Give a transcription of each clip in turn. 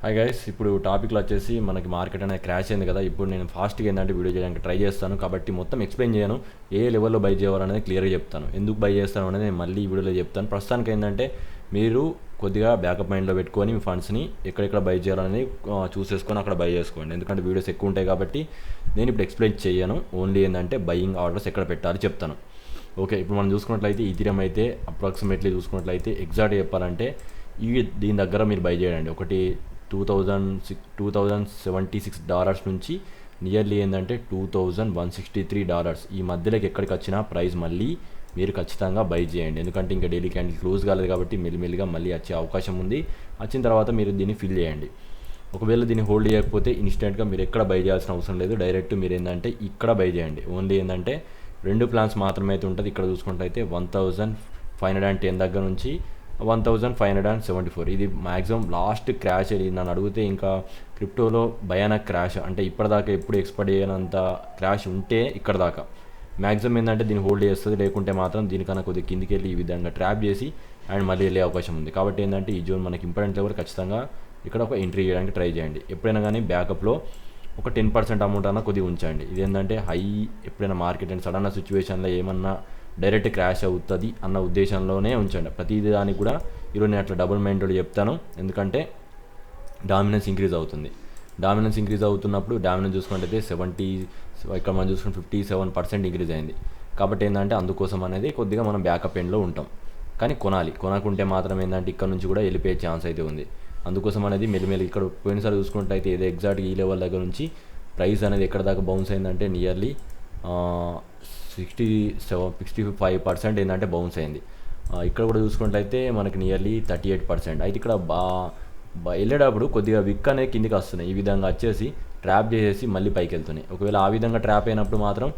Hi guys, ఇప్పుడు టాపిక్లో వచ్చేసి మనకి మార్కెట్ అనేది క్రాష్ అయింది కదా. ఇప్పుడు నేను ఫాస్ట్గా ఏంటంటే వీడియో చేయడానికి ట్రై చేస్తాను, కాబట్టి మొత్తం ఎక్స్ప్లెయిన్ చేయను. ఏ లెవెల్లో బై చేయాలనేది క్లియర్గా చెప్తాను. ఎందుకు బై చేస్తాను అనేది నేను మళ్ళీ ఈ వీడియోలో చెప్తాను. ప్రస్తుతానికి ఏంటంటే మీరు కొద్దిగా బ్యాకప్ మైండ్లో పెట్టుకొని మీ ఫండ్స్ని ఎక్కడెక్కడ బై చేయాలనేది చూసేసుకొని అక్కడ బై చేసుకోండి. ఎందుకంటే వీడియోస్ ఎక్కువ ఉంటాయి కాబట్టి నేను ఇప్పుడు ఎక్స్ప్లెయిన్ చేయను. ఓన్లీ ఏంటంటే బయింగ్ ఆర్డర్స్ ఎక్కడ పెట్టాలి చెప్తాను. ఓకే, ఇప్పుడు మనం చూసుకున్నట్లయితే ఈథీరియం అయితే అప్రాక్సిమేట్లీ చూసుకున్నట్లయితే ఎగ్జాక్ట్గా చెప్పాలంటే దీని దగ్గర మీరు బై చేయండి. ఒకటి $2,076 నుంచి నియర్లీ ఏంటంటే $2,163 ఈ మధ్యలోకి ఎక్కడికి వచ్చినా ప్రైస్ మళ్ళీ మీరు ఖచ్చితంగా బై చేయండి. ఎందుకంటే ఇంకా డైలీ క్యాండిల్ క్లోజ్ కాలేదు కాబట్టి మెల్లిమెల్లిగా మళ్ళీ వచ్చే అవకాశం ఉంది. వచ్చిన తర్వాత మీరు దీన్ని ఫిల్ చేయండి. ఒకవేళ దీన్ని హోల్డ్ చేయకపోతే ఇన్స్టెంట్గా మీరు ఎక్కడ బై చేయాల్సిన అవసరం లేదు. డైరెక్ట్ మీరు ఏంటంటే ఇక్కడ బై చేయండి. ఓన్లీ ఏంటంటే 2 ప్లాన్స్ మాత్రమే అయితే ఉంటుంది. ఇక్కడ చూసుకుంటే 1510 దగ్గర నుంచి 1574 ఇది మ్యాక్సిమం లాస్ట్ క్రాష్. ఇది నన్ను అడిగితే ఇంకా క్రిప్టోలో భయానక క్రాష్ అంటే ఇప్పటిదాకా ఎప్పుడు ఎక్స్పర్ట్ చేయనంత క్రాష్ ఉంటే ఇక్కడ దాకా మ్యాక్సిమం ఏంటంటే దీన్ని హోల్డ్ చేస్తుంది. లేకుంటే మాత్రం దీనికన్నా కొద్దిగా కిందికి వెళ్ళి ఈ విధంగా ట్రాప్ చేసి అండ్ మళ్ళీ వెళ్ళే అవకాశం ఉంది. కాబట్టి ఏంటంటే ఈ జోన్ మనకి ఇంపార్టెంట్ లెవెల్, ఖచ్చితంగా ఇక్కడ ఒక ఎంట్రీ చేయడానికి ట్రై చేయండి. ఎప్పుడైనా కానీ బ్యాకప్లో ఒక 10% అమౌంట్ అన్న కొద్దిగా ఉంచండి. ఇదేంటంటే హై ఎప్పుడైనా మార్కెట్ అండ్ సడన్ సిచ్యువేషన్లో ఏమన్నా డైరెక్ట్ క్రాష్ అవుతుంది అన్న ఉద్దేశంలోనే ఉంచండి. ప్రతిదీ దానికి కూడా ఈరోజు నేను అట్లా డబుల్ మైండెడ్ చెప్తాను. ఎందుకంటే డామినెన్స్ ఇంక్రీజ్ అవుతుంది. డామినెన్స్ ఇంక్రీజ్ అవుతున్నప్పుడు డామినెన్స్ చూసుకుంటే 70 ఇక్కడ మనం చూసుకుంటే 57% ఇంక్రీజ్ అయింది. కాబట్టి ఏంటంటే అందుకోసం అనేది కొద్దిగా మనం బ్యాకప్ ఎండ్లో ఉంటాం. కానీ కొనకుంటే మాత్రం ఏంటంటే ఇక్కడ నుంచి కూడా వెళ్ళిపోయే ఛాన్స్ అయితే ఉంది. అందుకోసం అనేది మెల్లిమెల్లి ఇక్కడ పోయినసారి చూసుకున్నట్టయితే ఏదో ఎగ్జాక్ట్గా ఈ లెవెల్ దగ్గర నుంచి ప్రైస్ అనేది ఎక్కడ దాకా బౌన్స్ అయిందంటే నియర్లీ 65% ఏంటంటే బౌన్స్ అయింది. ఇక్కడ కూడా చూసుకున్నట్లయితే మనకి నియర్లీ 38%. అయితే ఇక్కడ వెళ్ళేటప్పుడు కొద్దిగా విక్ అనేది కిందికి వస్తున్నాయి. ఈ విధంగా వచ్చేసి ట్రాప్ చేసేసి మళ్ళీ పైకి వెళ్తున్నాయి. ఒకవేళ ఆ విధంగా ట్రాప్ అయినప్పుడు మాత్రం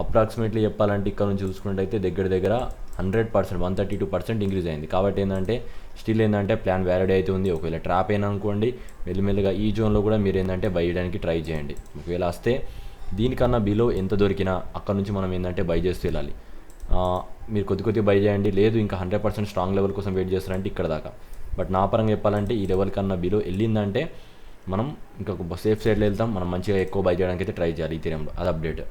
అప్రాక్సిమేట్లీ చెప్పాలంటే ఇక్కడ నుంచి చూసుకున్నట్టయితే దగ్గర 100%, 132% ఇంక్రీజ్ అయింది. కాబట్టి ఏంటంటే స్టిల్ ఏంటంటే ప్లాన్ వ్యాలిడ్ అయితే ఉంది. ఒకవేళ ట్రాప్ అయినా అనుకోండి మెల్లిమెల్లిగా ఈ జోన్లో కూడా మీరు ఏంటంటే బై చేయడానికి ట్రై చేయండి. ఒకవేళ వస్తే దీనికన్నా బిలో ఎంత దొరికినా అక్కడ నుంచి మనం ఏంటంటే బై చేస్తూ వెళ్ళాలి. మీరు కొద్దిగా బై చేయండి. లేదు ఇంకా 100% స్ట్రాంగ్ లెవెల్ కోసం వెయిట్ చేస్తారంటే ఇక్కడ దాకా. బట్ నా పరంగా చెప్పాలంటే ఈ లెవెల్ కన్నా బిలో వెళ్ళిందంటే మనం ఇంకా సేఫ్ సైడ్లో వెళ్తాం. మనం మంచిగా ఎక్కువ బై చేయడానికి అయితే ట్రై చేయాలి ఈథీరియంలో. అది అప్డేట్.